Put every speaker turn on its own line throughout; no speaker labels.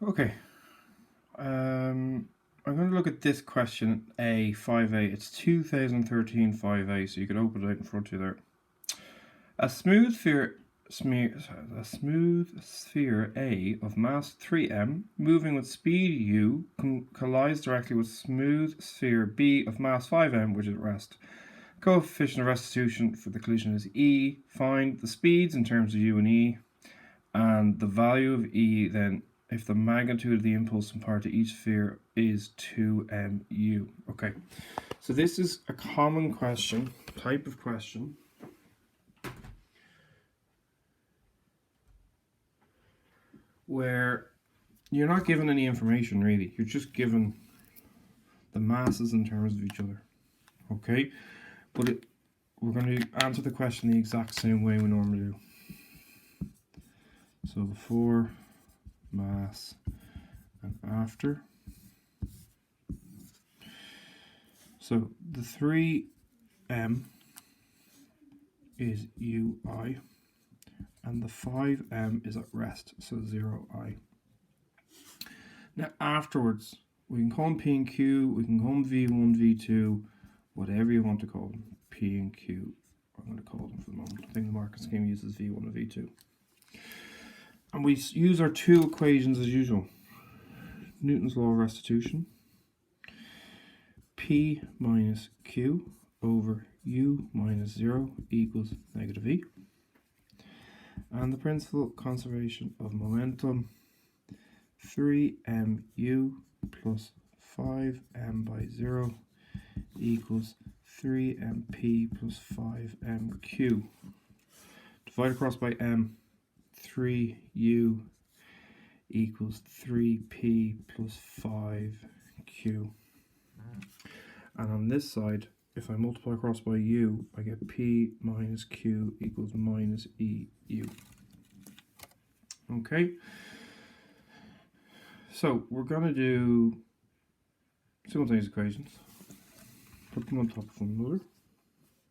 Okay. I'm going to look at this question A, 5A. It's 2013 5A, so you can open it out in front of you there. A smooth sphere A of mass 3m moving with speed u collides directly with smooth sphere B of mass 5m, which is at rest. Coefficient of restitution for the collision is E. Find the speeds in terms of u and E, and the value of E then if the magnitude of the impulse imparted to each sphere is 2mu. Okay, so this is a common question, type of question, where you're not given any information really, you're just given the masses in terms of each other. Okay, but we're going to answer the question the exact same way we normally do. So before, mass, and after. So the 3m is ui, and the 5m is at rest, so 0i. Now afterwards, we can call them P and Q, we can call them V1, V2, whatever you want to call them. P and Q, I'm going to call them for the moment. I think the market scheme uses V1 and V2. And we use our two equations as usual. Newton's law of restitution. P minus Q over U minus 0 equals negative E. And the principal conservation of momentum, 3mu plus 5m by 0 equals 3mp plus 5mq. Divide across by m, 3u equals 3p plus 5q. And on this side, if I multiply across by u, I get p minus q equals minus eu. Okay, so we're going to do simultaneous equations. Put them on top of one another.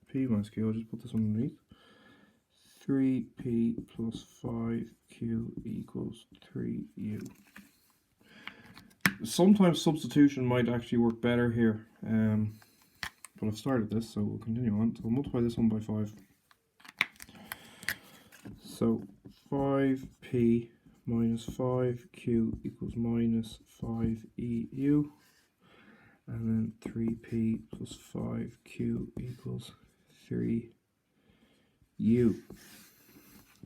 P minus q, I'll just put this underneath. 3p plus 5q equals 3u. Sometimes substitution might actually work better here, but I've started this, so we'll continue on. So we'll multiply this one by 5. So 5p minus 5q equals minus 5eu, and then 3p plus 5q equals 3u.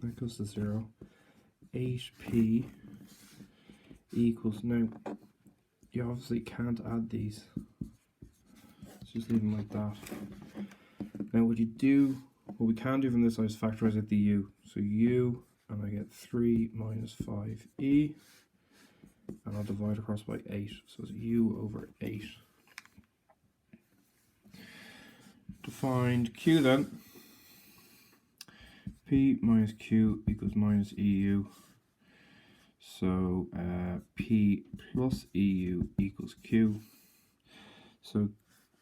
That goes to 0. 8p equals, now you obviously can't add these, let's just leave them like that. Now what we can do from this side is factorize out the u. So u, and I get 3 minus 5e, and I'll divide across by 8, so it's u over 8. To find q then, p minus q equals minus eu, so p plus eu equals q, so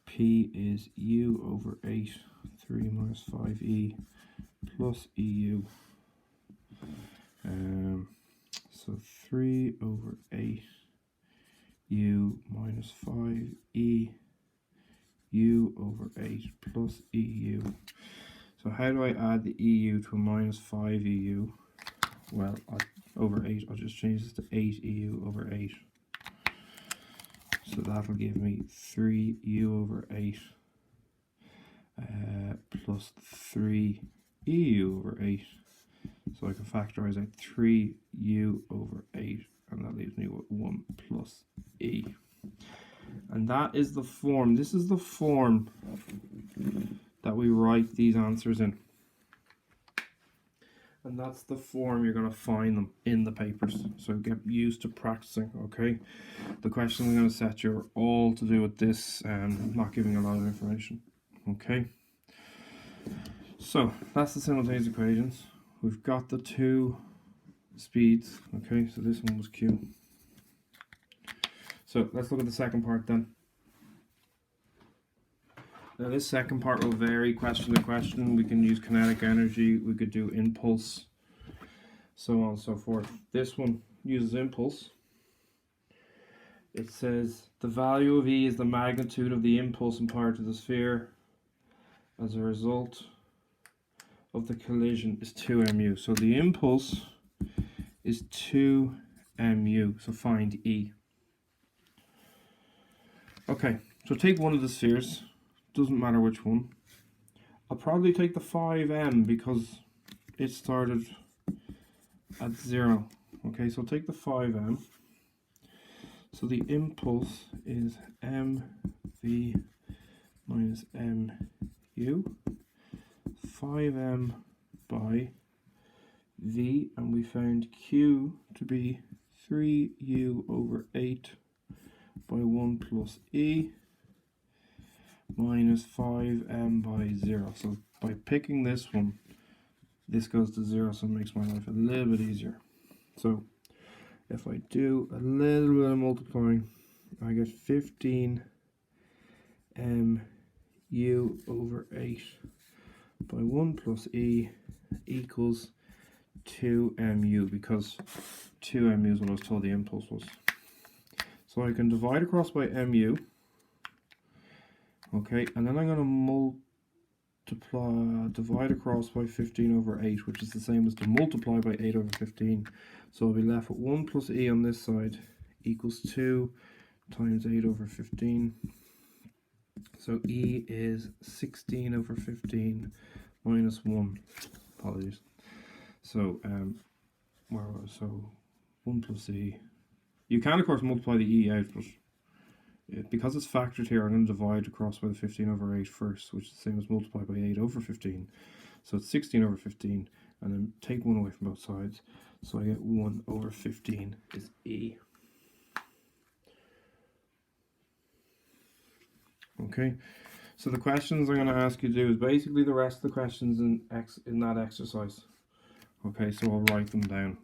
p is u over 8, 3 minus 5e plus eu, so 3 over 8 u minus 5e u over 8 plus eu. So how do I add the eu to a minus 5eu? Well, over 8, I'll just change this to 8eu over 8. So that'll give me 3u over 8 plus 3eu over 8. So I can factorize out 3u over 8, and that leaves me with 1 plus e. And that is the form, this is the form that we write these answers in. And that's the form you're going to find them in the papers. So get used to practicing, okay? The questions I'm going to set you are all to do with this, and not giving a lot of information, okay? So that's the simultaneous equations. We've got the two speeds, okay? So this one was q. So let's look at the second part then. Now this second part will vary question to question. We can use kinetic energy, we could do impulse, so on and so forth. This one uses impulse. it says the value of E is the magnitude of the impulse imparted to the sphere as a result of the collision is 2mu. So the impulse is 2mu. So find E. Okay, so take one of the spheres. Doesn't matter which one. I'll probably take the 5m because it started at 0. Okay, so take the 5m. So the impulse is mv minus mu. 5m by v, and we found q to be 3u over 8 by 1 plus e minus 5m by 0. So by picking this one, this goes to 0, so it makes my life a little bit easier. So if I do a little bit of multiplying, I get 15 mu over 8 by 1 plus e equals 2mu, because 2mu is what I was told the impulse was. So I can divide across by mu, okay, and then I'm going to divide across by 15 over 8, which is the same as to multiply by 8 over 15. So I'll be left with 1 plus e on this side equals 2 times 8 over 15. So e is 16 over 15 minus 1. Apologies. So, so 1 plus e. You can, of course, multiply the e out, but because it's factored here, I'm going to divide across by the 15 over 8 first, which is the same as multiply by 8 over 15. So it's 16 over 15, and then take 1 away from both sides. So I get 1 over 15 is e. Okay, so the questions I'm going to ask you to do is basically the rest of the questions in that exercise. Okay, so I'll write them down.